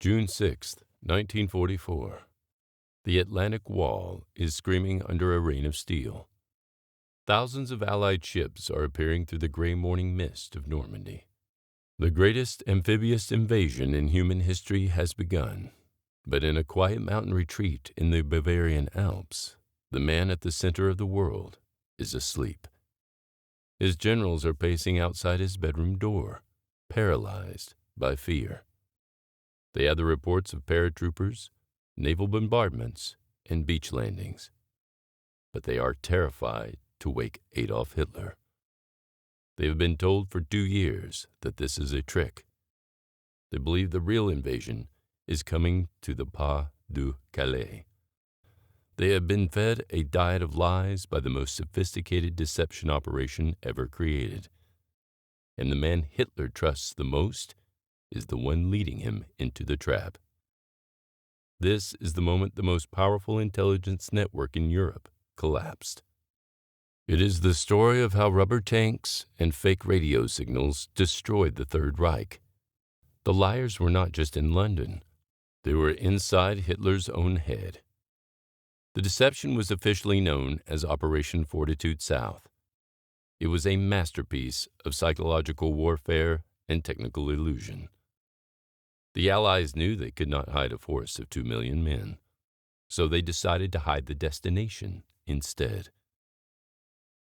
June 6, 1944. The Atlantic Wall is screaming under a rain of steel. Thousands of Allied ships are appearing through the gray morning mist of Normandy. The greatest amphibious invasion in human history has begun, but in a quiet mountain retreat in the Bavarian Alps, the man at the center of the world is asleep. His generals are pacing outside his bedroom door, paralyzed by fear. They have the reports of paratroopers, naval bombardments, and beach landings. But they are terrified to wake Adolf Hitler. They have been told for 2 years that this is a trick. They believe the real invasion is coming to the Pas du Calais. They have been fed a diet of lies by the most sophisticated deception operation ever created. And the man Hitler trusts the most is the one leading him into the trap. This is the moment the most powerful intelligence network in Europe collapsed. It is the story of how rubber tanks and fake radio signals destroyed the Third Reich. The liars were not just in London. They were inside Hitler's own head. The deception was officially known as Operation Fortitude South. It was a masterpiece of psychological warfare and technical illusion. The Allies knew they could not hide a force of 2 million men, so they decided to hide the destination instead.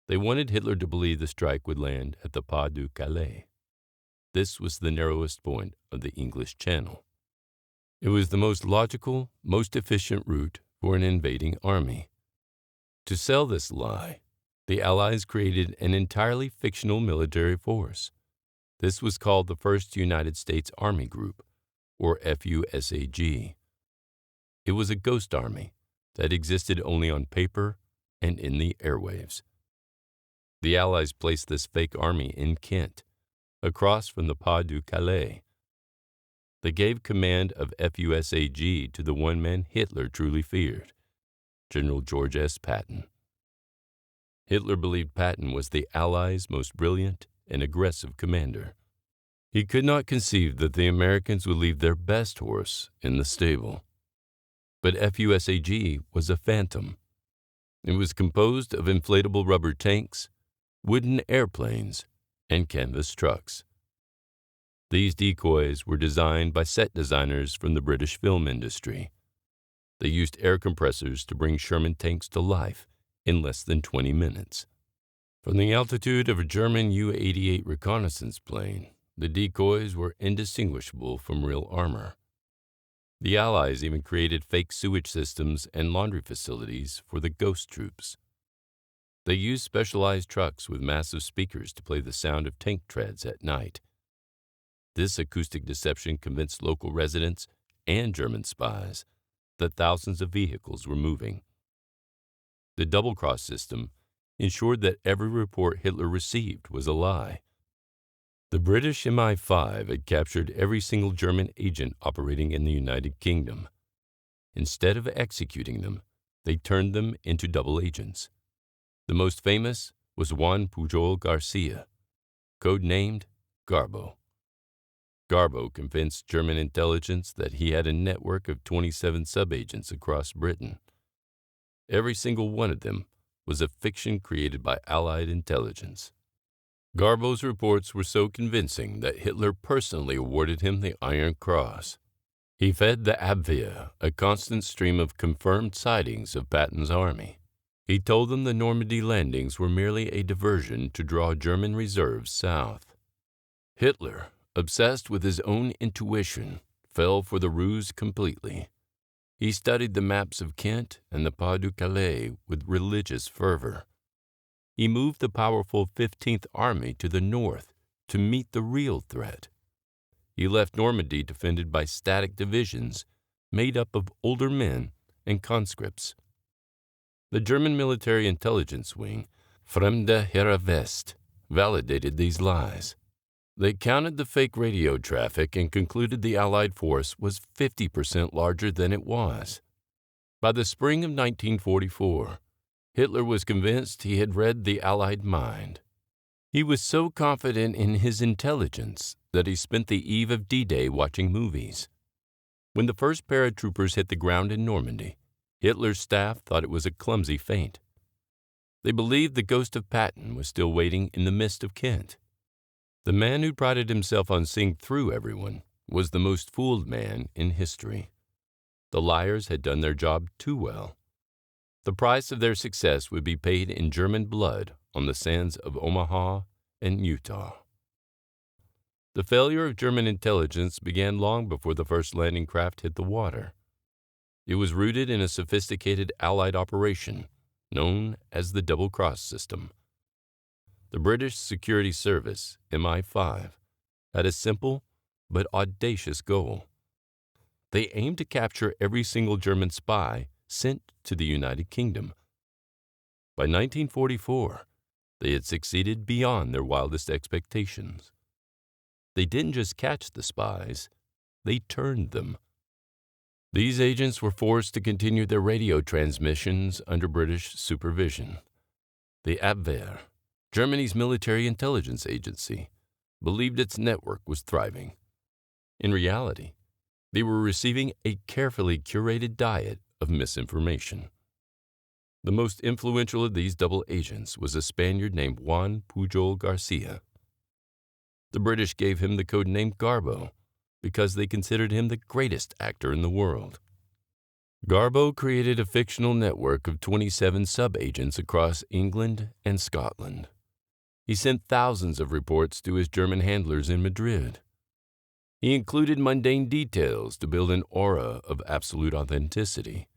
They wanted Hitler to believe the strike would land at the Pas du Calais. This was the narrowest point of the English Channel. It was the most logical, most efficient route for an invading army. To sell this lie, the Allies created an entirely fictional military force. This was called the First United States Army Group, or FUSAG. It was a ghost army that existed only on paper and in the airwaves. The Allies placed this fake army in Kent, across from the Pas du Calais. They gave command of FUSAG to the one man Hitler truly feared, General George S. Patton. Hitler believed Patton was the Allies' most brilliant and aggressive commander. He could not conceive that the Americans would leave their best horse in the stable. But FUSAG was a phantom. It was composed of inflatable rubber tanks, wooden airplanes, and canvas trucks. These decoys were designed by set designers from the British film industry. They used air compressors to bring Sherman tanks to life in less than 20 minutes. From the altitude of a German U-88 reconnaissance plane, the decoys were indistinguishable from real armor. The Allies even created fake sewage systems and laundry facilities for the ghost troops. They used specialized trucks with massive speakers to play the sound of tank treads at night. This acoustic deception convinced local residents and German spies that thousands of vehicles were moving. The double-cross system ensured that every report Hitler received was a lie. The British MI5 had captured every single German agent operating in the United Kingdom. Instead of executing them, they turned them into double agents. The most famous was Juan Pujol Garcia, codenamed Garbo. Garbo convinced German intelligence that he had a network of 27 sub-agents across Britain. Every single one of them was a fiction created by Allied intelligence. Garbo's reports were so convincing that Hitler personally awarded him the Iron Cross. He fed the Abwehr a constant stream of confirmed sightings of Patton's army. He told them the Normandy landings were merely a diversion to draw German reserves south. Hitler, obsessed with his own intuition, fell for the ruse completely. He studied the maps of Kent and the Pas du Calais with religious fervor. He moved the powerful 15th Army to the north to meet the real threat. He left Normandy defended by static divisions made up of older men and conscripts. The German military intelligence wing, Fremde Heere West, validated these lies. They counted the fake radio traffic and concluded the Allied force was 50% larger than it was. By the spring of 1944, Hitler was convinced he had read the Allied mind. He was so confident in his intelligence that he spent the eve of D-Day watching movies. When the first paratroopers hit the ground in Normandy, Hitler's staff thought it was a clumsy feint. They believed the ghost of Patton was still waiting in the mist of Kent. The man who prided himself on seeing through everyone was the most fooled man in history. The liars had done their job too well. The price of their success would be paid in German blood on the sands of Omaha and Utah. The failure of German intelligence began long before the first landing craft hit the water. It was rooted in a sophisticated Allied operation known as the Double Cross System. The British Security Service, MI5, had a simple but audacious goal. They aimed to capture every single German spy sent to the United Kingdom. By 1944, they had succeeded beyond their wildest expectations. They didn't just catch the spies, they turned them. These agents were forced to continue their radio transmissions under British supervision. The Abwehr, Germany's military intelligence agency, believed its network was thriving. In reality, they were receiving a carefully curated diet of misinformation. The most influential of these double agents was a Spaniard named Juan Pujol Garcia. The British gave him the code name Garbo because they considered him the greatest actor in the world. Garbo created a fictional network of 27 sub-agents across England and Scotland. He sent thousands of reports to his German handlers in Madrid. He included mundane details to build an aura of absolute authenticity.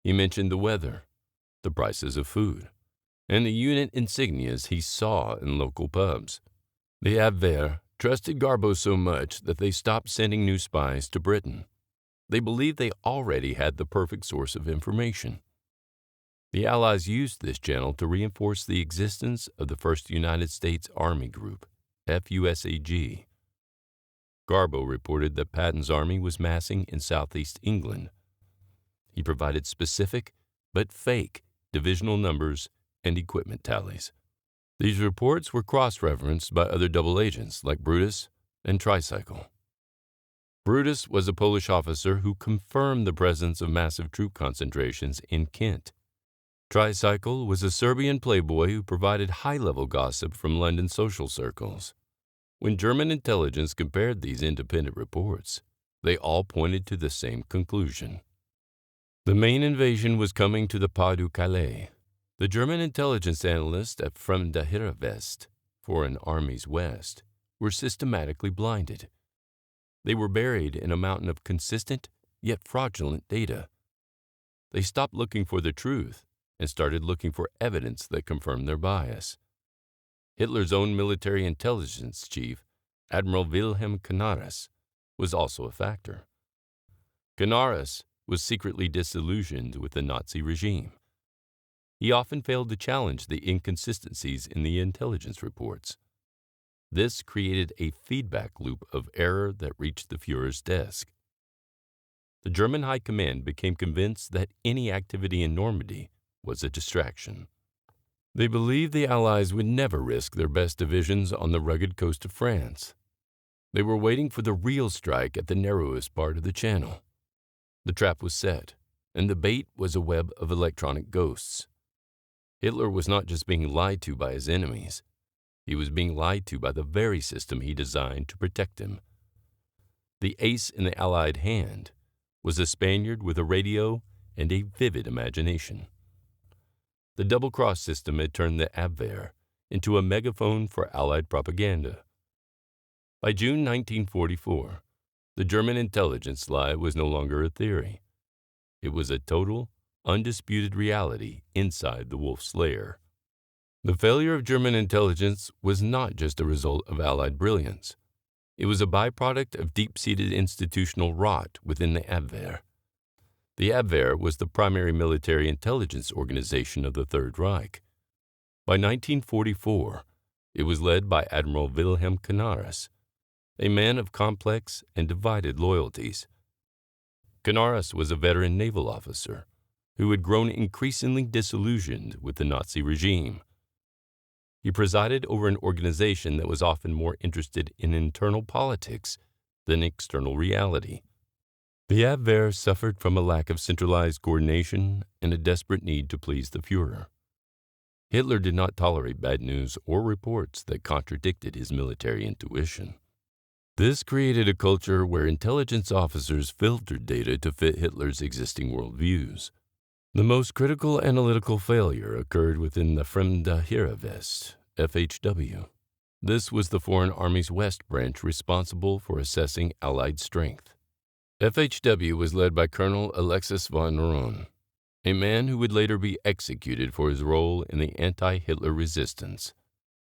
He mentioned the weather, the prices of food, and the unit insignias he saw in local pubs. The Abwehr trusted Garbo so much that they stopped sending new spies to Britain. They believed they already had the perfect source of information. The Allies used this channel to reinforce the existence of the First United States Army Group, FUSAG. Garbo reported that Patton's army was massing in southeast England. He provided specific but fake divisional numbers and equipment tallies. These reports were cross-referenced by other double agents like Brutus and Tricycle. Brutus was a Polish officer who confirmed the presence of massive troop concentrations in Kent. Tricycle was a Serbian playboy who provided high-level gossip from London social circles. When German intelligence compared these independent reports, they all pointed to the same conclusion. The main invasion was coming to the Pas du Calais. The German intelligence analysts at Fremde Heere West, Foreign Armies West, were systematically blinded. They were buried in a mountain of consistent yet fraudulent data. They stopped looking for the truth and started looking for evidence that confirmed their bias. Hitler's own military intelligence chief, Admiral Wilhelm Canaris, was also a factor. Canaris was secretly disillusioned with the Nazi regime. He often failed to challenge the inconsistencies in the intelligence reports. This created a feedback loop of error that reached the Führer's desk. The German High Command became convinced that any activity in Normandy was a distraction. They believed the Allies would never risk their best divisions on the rugged coast of France. They were waiting for the real strike at the narrowest part of the channel. The trap was set, and the bait was a web of electronic ghosts. Hitler was not just being lied to by his enemies. He was being lied to by the very system he designed to protect him. The ace in the Allied hand was a Spaniard with a radio and a vivid imagination. The double-cross system had turned the Abwehr into a megaphone for Allied propaganda. By June 1944, the German intelligence lie was no longer a theory. It was a total, undisputed reality inside the Wolf's lair. The failure of German intelligence was not just a result of Allied brilliance. It was a byproduct of deep-seated institutional rot within the Abwehr. The Abwehr was the primary military intelligence organization of the Third Reich. By 1944, it was led by Admiral Wilhelm Canaris, a man of complex and divided loyalties. Canaris was a veteran naval officer who had grown increasingly disillusioned with the Nazi regime. He presided over an organization that was often more interested in internal politics than external reality. The Abwehr suffered from a lack of centralized coordination and a desperate need to please the Führer. Hitler did not tolerate bad news or reports that contradicted his military intuition. This created a culture where intelligence officers filtered data to fit Hitler's existing worldviews. The most critical analytical failure occurred within the Fremde Heereswest, FHW. This was the Foreign Army's West branch responsible for assessing Allied strength. FHW was led by Colonel Alexis von Rönne, a man who would later be executed for his role in the anti-Hitler resistance.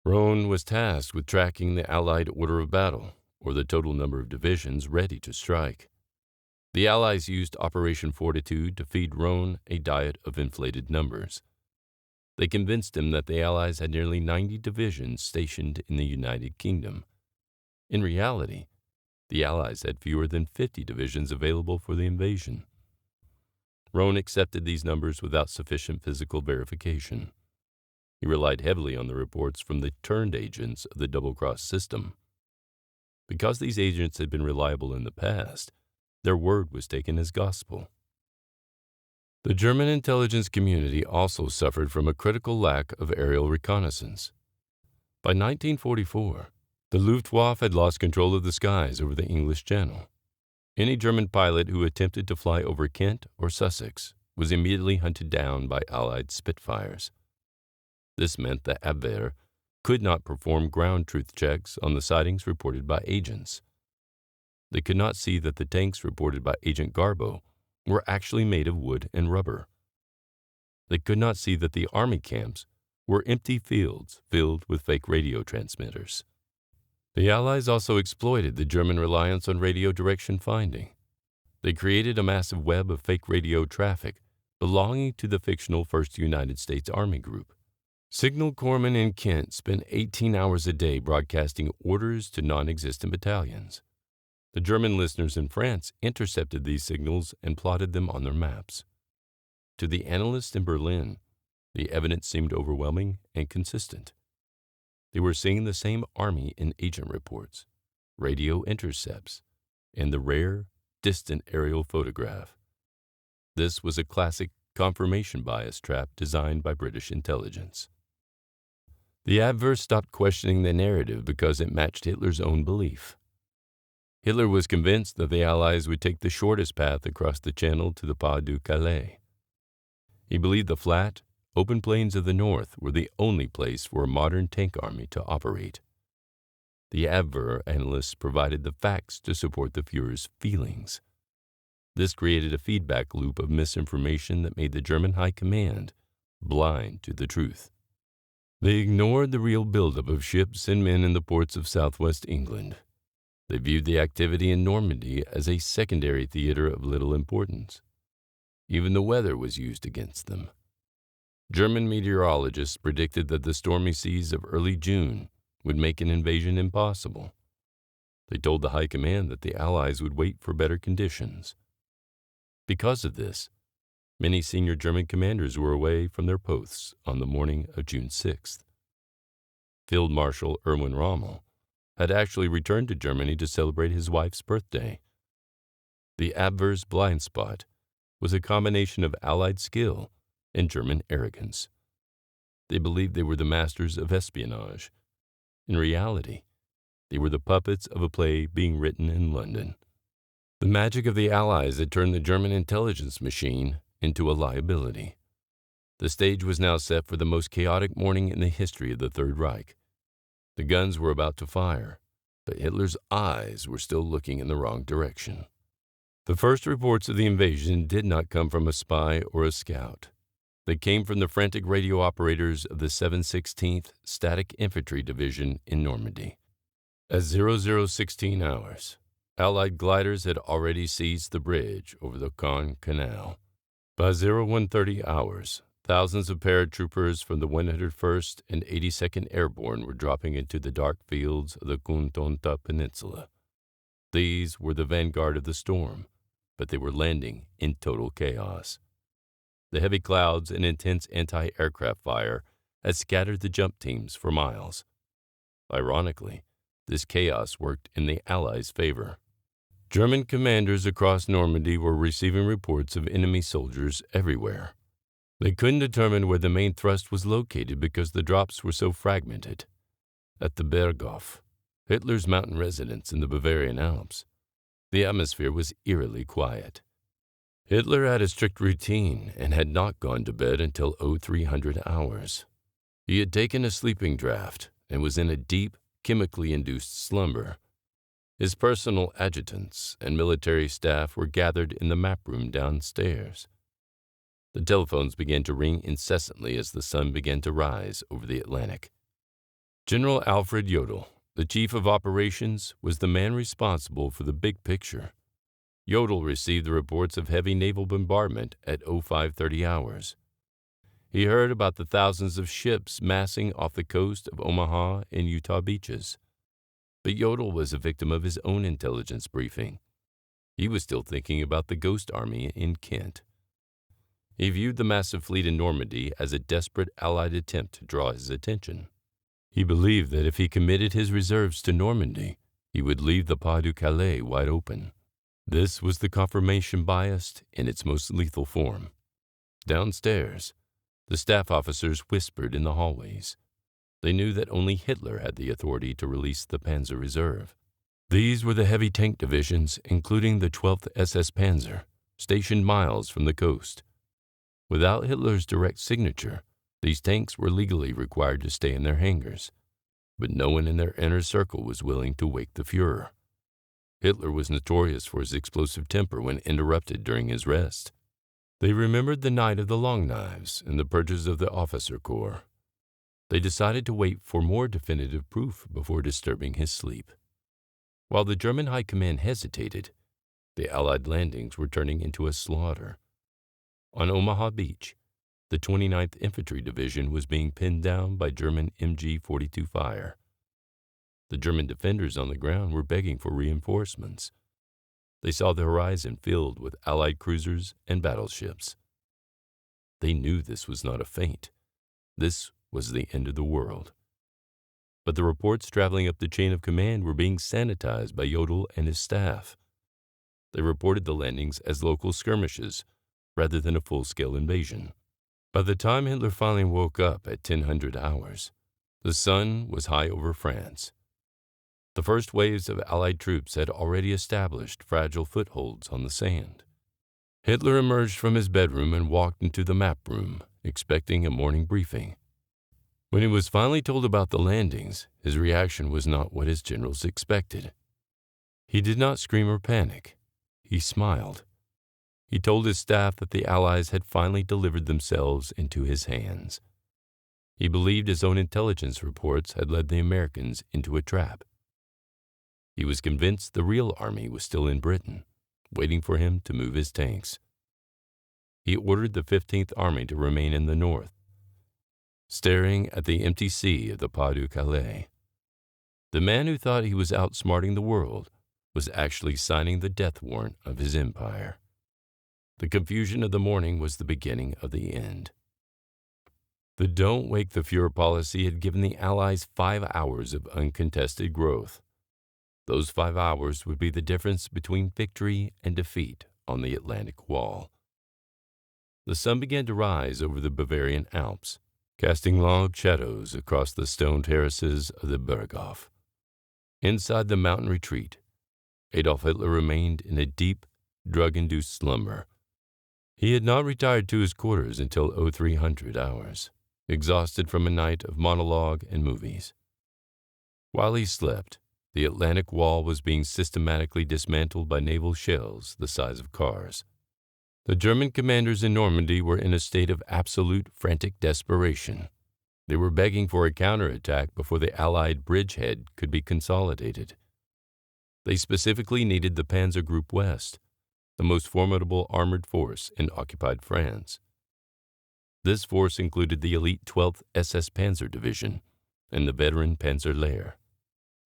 Rönne was tasked with tracking the Allied order of battle, or the total number of divisions ready to strike. The Allies used Operation Fortitude to feed Rönne a diet of inflated numbers. They convinced him that the Allies had nearly 90 divisions stationed in the United Kingdom. In reality, the Allies had fewer than 50 divisions available for the invasion. Rönne accepted these numbers without sufficient physical verification. He relied heavily on the reports from the turned agents of the double-cross system. Because these agents had been reliable in the past, their word was taken as gospel. The German intelligence community also suffered from a critical lack of aerial reconnaissance. By 1944, the Luftwaffe had lost control of the skies over the English Channel. Any German pilot who attempted to fly over Kent or Sussex was immediately hunted down by Allied Spitfires. This meant the Abwehr could not perform ground truth checks on the sightings reported by agents. They could not see that the tanks reported by Agent Garbo were actually made of wood and rubber. They could not see that the army camps were empty fields filled with fake radio transmitters. The Allies also exploited the German reliance on radio direction finding. They created a massive web of fake radio traffic belonging to the fictional 1st United States Army Group. Signal corpsmen in Kent spent 18 hours a day broadcasting orders to non-existent battalions. The German listeners in France intercepted these signals and plotted them on their maps. To the analysts in Berlin, the evidence seemed overwhelming and consistent. They were seeing the same army in agent reports, radio intercepts, and the rare, distant aerial photograph. This was a classic confirmation bias trap designed by British intelligence. The Abwehr stopped questioning the narrative because it matched Hitler's own belief. Hitler was convinced that the Allies would take the shortest path across the Channel to the Pas du Calais. He believed the flat, open plains of the north were the only place for a modern tank army to operate. The Abwehr analysts provided the facts to support the Führer's feelings. This created a feedback loop of misinformation that made the German High Command blind to the truth. They ignored the real buildup of ships and men in the ports of southwest England. They viewed the activity in Normandy as a secondary theater of little importance. Even the weather was used against them. German meteorologists predicted that the stormy seas of early June would make an invasion impossible. They told the High Command that the Allies would wait for better conditions. Because of this, many senior German commanders were away from their posts on the morning of June 6th. Field Marshal Erwin Rommel had actually returned to Germany to celebrate his wife's birthday. The Abwehr's blind spot was a combination of Allied skill and German arrogance. They believed they were the masters of espionage. In reality, they were the puppets of a play being written in London. The magic of the Allies had turned the German intelligence machine into a liability. The stage was now set for the most chaotic morning in the history of the Third Reich. The guns were about to fire, but Hitler's eyes were still looking in the wrong direction. The first reports of the invasion did not come from a spy or a scout. They came from the frantic radio operators of the 716th Static Infantry Division in Normandy. At 0016 hours, Allied gliders had already seized the bridge over the Caen Canal. By 0130 hours, thousands of paratroopers from the 101st and 82nd Airborne were dropping into the dark fields of the Kuntonta Peninsula. These were the vanguard of the storm, but they were landing in total chaos. The heavy clouds and intense anti-aircraft fire had scattered the jump teams for miles. Ironically, this chaos worked in the Allies' favor. German commanders across Normandy were receiving reports of enemy soldiers everywhere. They couldn't determine where the main thrust was located because the drops were so fragmented. At the Berghof, Hitler's mountain residence in the Bavarian Alps, the atmosphere was eerily quiet. Hitler had a strict routine and had not gone to bed until 0300 hours. He had taken a sleeping draught and was in a deep, chemically induced slumber. His personal adjutants and military staff were gathered in the map room downstairs. The telephones began to ring incessantly as the sun began to rise over the Atlantic. General Alfred Jodl, the chief of operations, was the man responsible for the big picture. Jodl received the reports of heavy naval bombardment at 0530 hours. He heard about the thousands of ships massing off the coast of Omaha and Utah beaches. But Jodl was a victim of his own intelligence briefing. He was still thinking about the Ghost Army in Kent. He viewed the massive fleet in Normandy as a desperate Allied attempt to draw his attention. He believed that if he committed his reserves to Normandy, he would leave the Pas de Calais wide open. This was the confirmation bias in its most lethal form. Downstairs, the staff officers whispered in the hallways. They knew that only Hitler had the authority to release the Panzer Reserve. These were the heavy tank divisions, including the 12th SS Panzer, stationed miles from the coast. Without Hitler's direct signature, these tanks were legally required to stay in their hangars, but no one in their inner circle was willing to wake the Führer. Hitler was notorious for his explosive temper when interrupted during his rest. They remembered the night of the Long Knives and the purges of the officer corps. They decided to wait for more definitive proof before disturbing his sleep. While the German High Command hesitated, the Allied landings were turning into a slaughter. On Omaha Beach, the 29th Infantry Division was being pinned down by German MG-42 fire. The German defenders on the ground were begging for reinforcements. They saw the horizon filled with Allied cruisers and battleships. They knew this was not a feint. This was the end of the world. But the reports traveling up the chain of command were being sanitized by Jodl and his staff. They reported the landings as local skirmishes rather than a full-scale invasion. By the time Hitler finally woke up at 1000 hours, the sun was high over France. The first waves of Allied troops had already established fragile footholds on the sand. Hitler emerged from his bedroom and walked into the map room, expecting a morning briefing. When he was finally told about the landings, his reaction was not what his generals expected. He did not scream or panic. He smiled. He told his staff that the Allies had finally delivered themselves into his hands. He believed his own intelligence reports had led the Americans into a trap. He was convinced the real army was still in Britain, waiting for him to move his tanks. He ordered the 15th Army to remain in the north, staring at the empty sea of the Pas de Calais. The man who thought he was outsmarting the world was actually signing the death warrant of his empire. The confusion of the morning was the beginning of the end. The Don't Wake the Führer policy had given the Allies 5 hours of uncontested growth. Those 5 hours would be the difference between victory and defeat on the Atlantic Wall. The sun began to rise over the Bavarian Alps, casting long shadows across the stone terraces of the Berghof. Inside the mountain retreat, Adolf Hitler remained in a deep, drug-induced slumber. He had not retired to his quarters until 0300 hours, exhausted from a night of monologue and movies. While he slept, the Atlantic Wall was being systematically dismantled by naval shells the size of cars. The German commanders in Normandy were in a state of absolute frantic desperation. They were begging for a counterattack before the Allied bridgehead could be consolidated. They specifically needed the Panzer Group West, the most formidable armored force in occupied France. This force included the elite 12th SS Panzer Division and the veteran Panzerlehr.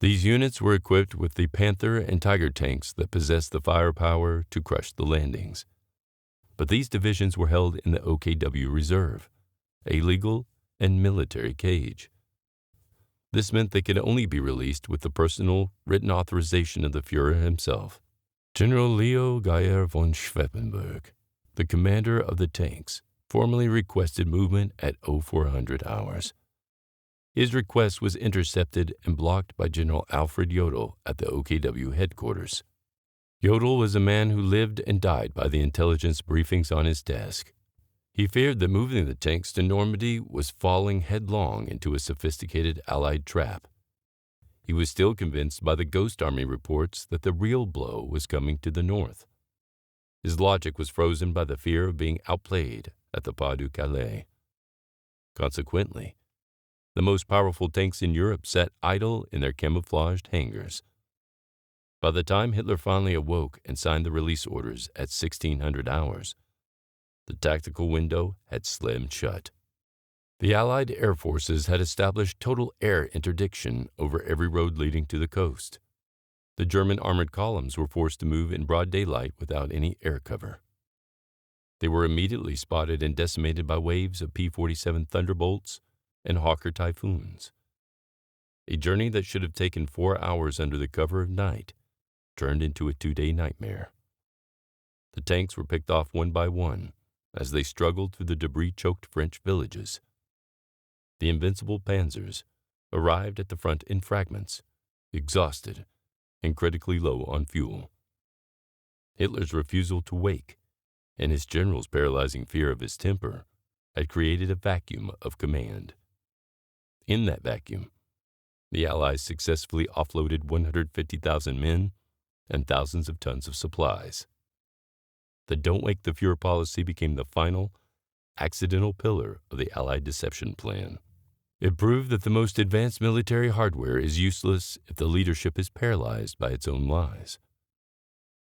These units were equipped with the Panther and Tiger tanks that possessed the firepower to crush the landings. But these divisions were held in the OKW Reserve, a legal and military cage. This meant they could only be released with the personal, written authorization of the Führer himself. General Leo Geyer von Schweppenberg, the commander of the tanks, formally requested movement at 0400 hours. His request was intercepted and blocked by General Alfred Jodl at the OKW headquarters. Jodl was a man who lived and died by the intelligence briefings on his desk. He feared that moving the tanks to Normandy was falling headlong into a sophisticated Allied trap. He was still convinced by the Ghost Army reports that the real blow was coming to the north. His logic was frozen by the fear of being outplayed at the Pas du Calais. Consequently, the most powerful tanks in Europe sat idle in their camouflaged hangars. By the time Hitler finally awoke and signed the release orders at 1600 hours, the tactical window had slammed shut. The Allied air forces had established total air interdiction over every road leading to the coast. The German armored columns were forced to move in broad daylight without any air cover. They were immediately spotted and decimated by waves of P-47 Thunderbolts and Hawker Typhoons. A journey that should have taken 4 hours under the cover of night turned into a 2-day nightmare. The tanks were picked off one by one as they struggled through the debris-choked French villages. The invincible panzers arrived at the front in fragments, exhausted and critically low on fuel. Hitler's refusal to wake and his general's paralyzing fear of his temper had created a vacuum of command. In that vacuum, the Allies successfully offloaded 150,000 men and thousands of tons of supplies. The Don't Wake the Fuhrer policy became the final, accidental pillar of the Allied deception plan. It proved that the most advanced military hardware is useless if the leadership is paralyzed by its own lies.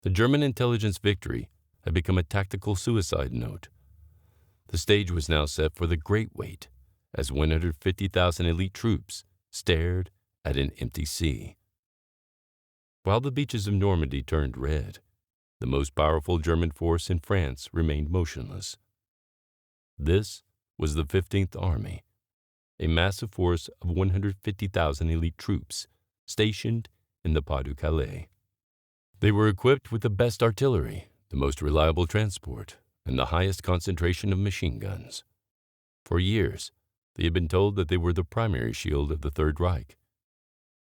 The German intelligence victory had become a tactical suicide note. The stage was now set for the Great Wait, as 150,000 elite troops stared at an empty sea. While the beaches of Normandy turned red, the most powerful German force in France remained motionless. This was the 15th Army, a massive force of 150,000 elite troops stationed in the Pas du Calais. They were equipped with the best artillery, the most reliable transport, and the highest concentration of machine guns. For years, they had been told that they were the primary shield of the Third Reich.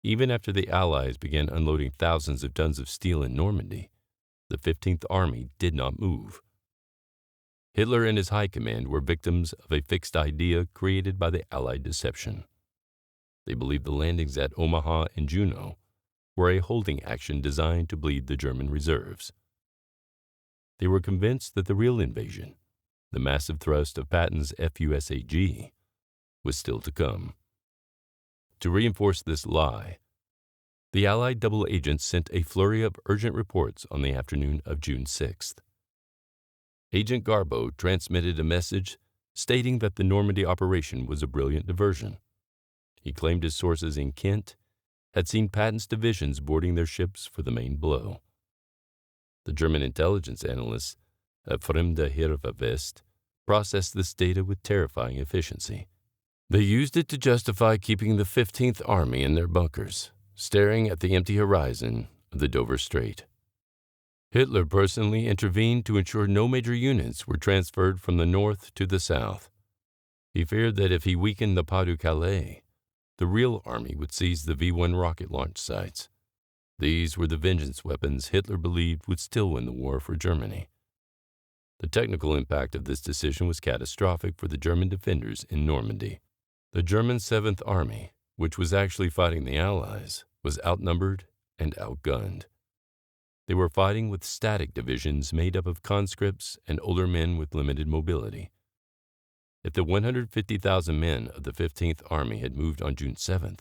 Even after the Allies began unloading thousands of tons of steel in Normandy, the 15th Army did not move. Hitler and his high command were victims of a fixed idea created by the Allied deception. They believed the landings at Omaha and Juno were a holding action designed to bleed the German reserves. They were convinced that the real invasion, the massive thrust of Patton's FUSAG, was still to come. To reinforce this lie, the Allied double agents sent a flurry of urgent reports on the afternoon of June 6th. Agent Garbeau transmitted a message stating that the Normandy operation was a brilliant diversion. He claimed his sources in Kent had seen Patton's divisions boarding their ships for the main blow. The German intelligence analysts at Fremde Heere West processed this data with terrifying efficiency. They used it to justify keeping the 15th Army in their bunkers, staring at the empty horizon of the Dover Strait. Hitler personally intervened to ensure no major units were transferred from the north to the south. He feared that if he weakened the Pas du Calais, the real army would seize the V-1 rocket launch sites. These were the vengeance weapons Hitler believed would still win the war for Germany. The technical impact of this decision was catastrophic for the German defenders in Normandy. The German 7th Army, which was actually fighting the Allies, was outnumbered and outgunned. They were fighting with static divisions made up of conscripts and older men with limited mobility. If the 150,000 men of the 15th Army had moved on June 7th,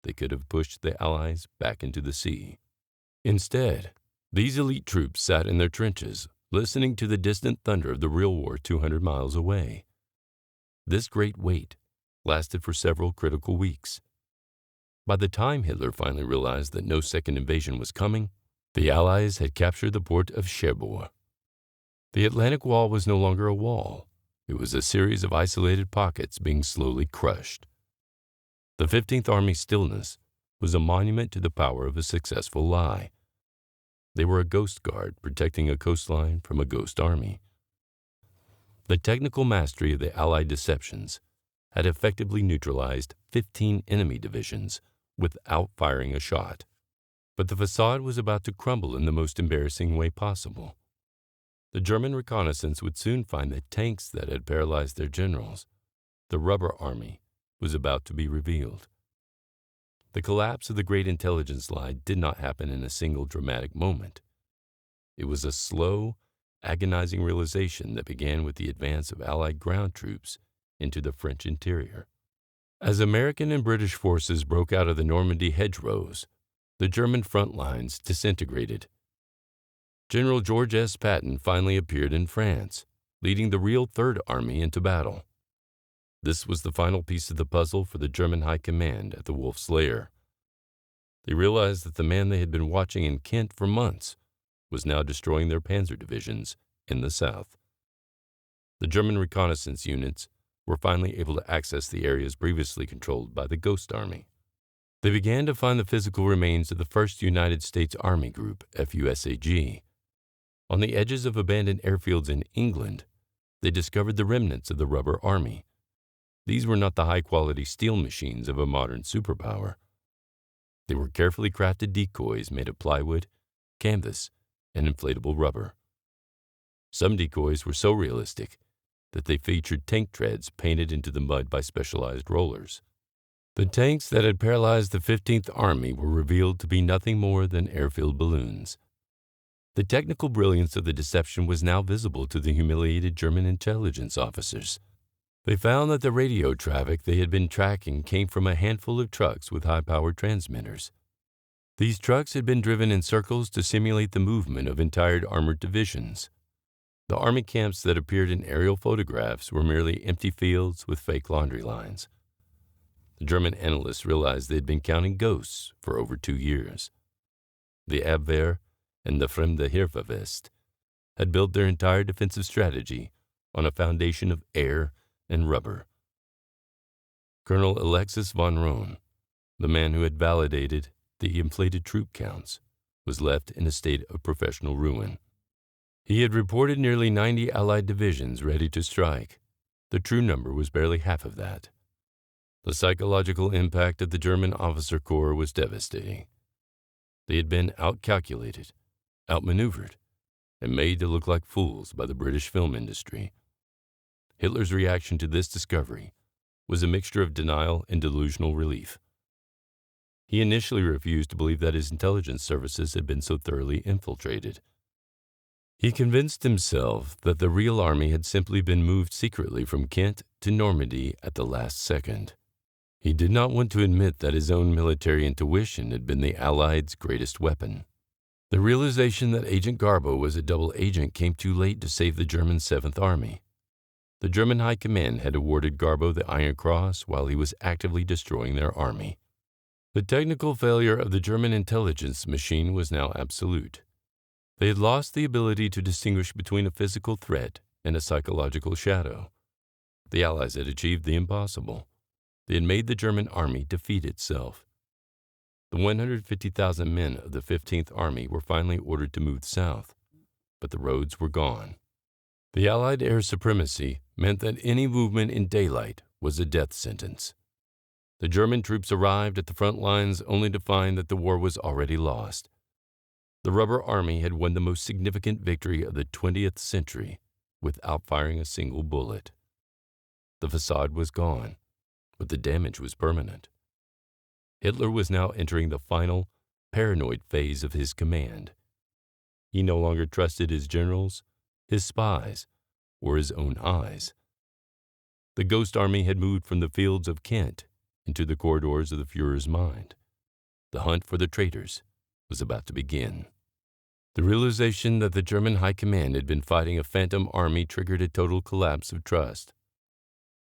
they could have pushed the Allies back into the sea. Instead, these elite troops sat in their trenches, listening to the distant thunder of the real war 200 miles away. This great wait lasted for several critical weeks. By the time Hitler finally realized that no second invasion was coming, the Allies had captured the port of Cherbourg. The Atlantic Wall was no longer a wall. It was a series of isolated pockets being slowly crushed. The 15th Army's stillness was a monument to the power of a successful lie. They were a ghost guard protecting a coastline from a ghost army. The technical mastery of the Allied deceptions had effectively neutralized 15 enemy divisions without firing a shot. But the facade was about to crumble in the most embarrassing way possible. The German reconnaissance would soon find that tanks that had paralyzed their generals, the rubber army, was about to be revealed. The collapse of the great intelligence lie did not happen in a single dramatic moment. It was a slow, agonizing realization that began with the advance of Allied ground troops into the French interior. As American and British forces broke out of the Normandy hedgerows, the German front lines disintegrated. General George S. Patton finally appeared in France, leading the real Third Army into battle. This was the final piece of the puzzle for the German High Command at the Wolf's Lair. They realized that the man they had been watching in Kent for months was now destroying their panzer divisions in the south. The German reconnaissance units were finally able to access the areas previously controlled by the Ghost Army. They began to find the physical remains of the 1st United States Army Group, FUSAG. On the edges of abandoned airfields in England, they discovered the remnants of the rubber army. These were not the high-quality steel machines of a modern superpower. They were carefully crafted decoys made of plywood, canvas, and inflatable rubber. Some decoys were so realistic that they featured tank treads painted into the mud by specialized rollers. The tanks that had paralyzed the 15th Army were revealed to be nothing more than air-filled balloons. The technical brilliance of the deception was now visible to the humiliated German intelligence officers. They found that the radio traffic they had been tracking came from a handful of trucks with high-powered transmitters. These trucks had been driven in circles to simulate the movement of entire armored divisions. The army camps that appeared in aerial photographs were merely empty fields with fake laundry lines. The German analysts realized they had been counting ghosts for over 2 years. The Abwehr and the Fremde Heerwehrwest had built their entire defensive strategy on a foundation of air and rubber. Colonel Alexis von Rohn, the man who had validated the inflated troop counts, was left in a state of professional ruin. He had reported nearly 90 Allied divisions ready to strike. The true number was barely half of that. The psychological impact of the German officer corps was devastating. They had been outcalculated, outmaneuvered, and made to look like fools by the British film industry. Hitler's reaction to this discovery was a mixture of denial and delusional relief. He initially refused to believe that his intelligence services had been so thoroughly infiltrated. He convinced himself that the real army had simply been moved secretly from Kent to Normandy at the last second. He did not want to admit that his own military intuition had been the Allies' greatest weapon. The realization that Agent Garbo was a double agent came too late to save the German 7th Army. The German High Command had awarded Garbo the Iron Cross while he was actively destroying their army. The technical failure of the German intelligence machine was now absolute. They had lost the ability to distinguish between a physical threat and a psychological shadow. The Allies had achieved the impossible. They had made the German army defeat itself. The 150,000 men of the 15th Army were finally ordered to move south, but the roads were gone. The Allied air supremacy meant that any movement in daylight was a death sentence. The German troops arrived at the front lines only to find that the war was already lost. The rubber army had won the most significant victory of the 20th century without firing a single bullet. The facade was gone, but the damage was permanent. Hitler was now entering the final, paranoid phase of his command. He no longer trusted his generals, his spies, or his own eyes. The Ghost Army had moved from the fields of Kent into the corridors of the Führer's mind. The hunt for the traitors was about to begin. The realization that the German High Command had been fighting a phantom army triggered a total collapse of trust.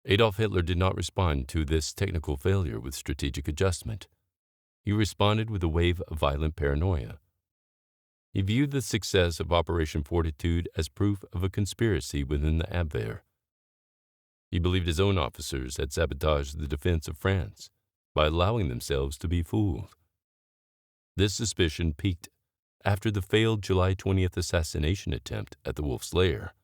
Adolf Hitler did not respond to this technical failure with strategic adjustment. He responded with a wave of violent paranoia. He viewed the success of Operation Fortitude as proof of a conspiracy within the Abwehr. He believed his own officers had sabotaged the defense of France by allowing themselves to be fooled. This suspicion piqued after the failed July 20th assassination attempt at the Wolf's Lair.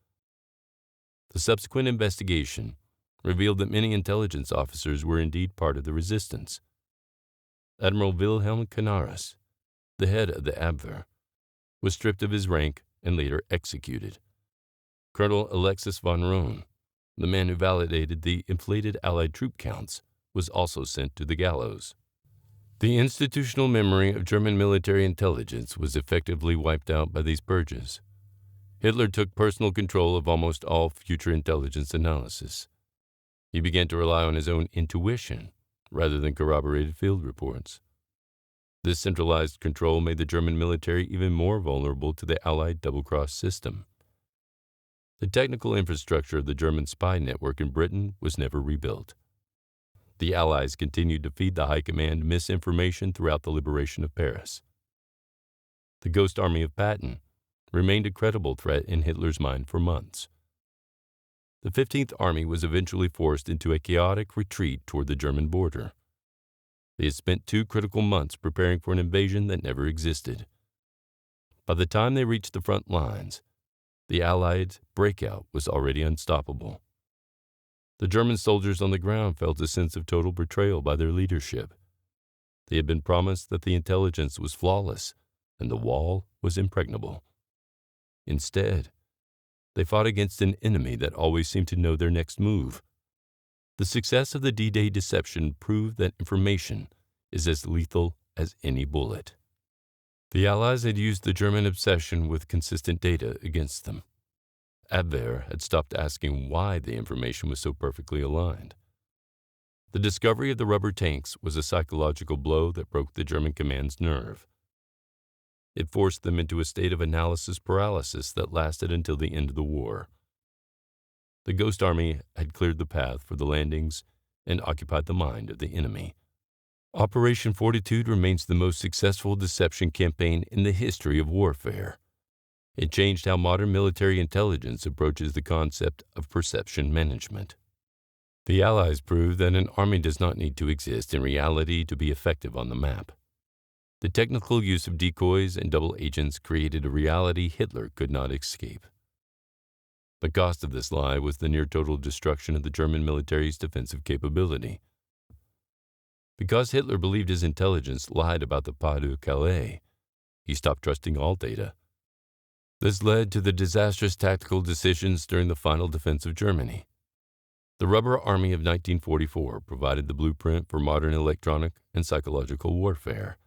The subsequent investigation revealed that many intelligence officers were indeed part of the resistance. Admiral Wilhelm Canaris, the head of the Abwehr, was stripped of his rank and later executed. Colonel Alexis von Roon, the man who validated the inflated Allied troop counts, was also sent to the gallows. The institutional memory of German military intelligence was effectively wiped out by these purges. Hitler took personal control of almost all future intelligence analysis. He began to rely on his own intuition rather than corroborated field reports. This centralized control made the German military even more vulnerable to the Allied double-cross system. The technical infrastructure of the German spy network in Britain was never rebuilt. The Allies continued to feed the High Command misinformation throughout the liberation of Paris. The Ghost Army of Patton remained a credible threat in Hitler's mind for months. The 15th Army was eventually forced into a chaotic retreat toward the German border. They had spent 2 critical months preparing for an invasion that never existed. By the time they reached the front lines, the Allied breakout was already unstoppable. The German soldiers on the ground felt a sense of total betrayal by their leadership. They had been promised that the intelligence was flawless and the wall was impregnable. Instead, they fought against an enemy that always seemed to know their next move. The success of the D-Day deception proved that information is as lethal as any bullet. The Allies had used the German obsession with consistent data against them. Abwehr had stopped asking why the information was so perfectly aligned. The discovery of the rubber tanks was a psychological blow that broke the German command's nerve. It forced them into a state of analysis paralysis that lasted until the end of the war. The Ghost Army had cleared the path for the landings and occupied the mind of the enemy. Operation Fortitude remains the most successful deception campaign in the history of warfare. It changed how modern military intelligence approaches the concept of perception management. The Allies proved that an army does not need to exist in reality to be effective on the map. The technical use of decoys and double agents created a reality Hitler could not escape. The cost of this lie was the near-total destruction of the German military's defensive capability. Because Hitler believed his intelligence lied about the Pas de Calais, he stopped trusting all data. This led to the disastrous tactical decisions during the final defense of Germany. The Rubber Army of 1944 provided the blueprint for modern electronic and psychological warfare.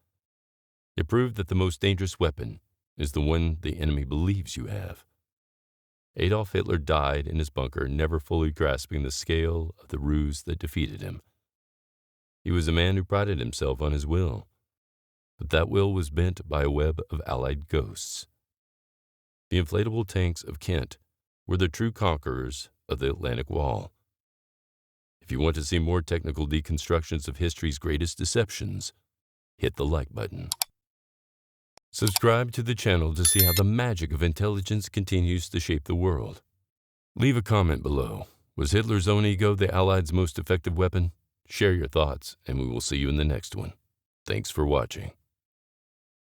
It proved that the most dangerous weapon is the one the enemy believes you have. Adolf Hitler died in his bunker, never fully grasping the scale of the ruse that defeated him. He was a man who prided himself on his will, but that will was bent by a web of Allied ghosts. The inflatable tanks of Kent were the true conquerors of the Atlantic Wall. If you want to see more technical deconstructions of history's greatest deceptions, hit the like button. Subscribe to the channel to see how the magic of intelligence continues to shape the world. Leave a comment below. Was Hitler's own ego the Allies' most effective weapon? Share your thoughts, and we will see you in the next one. Thanks for watching.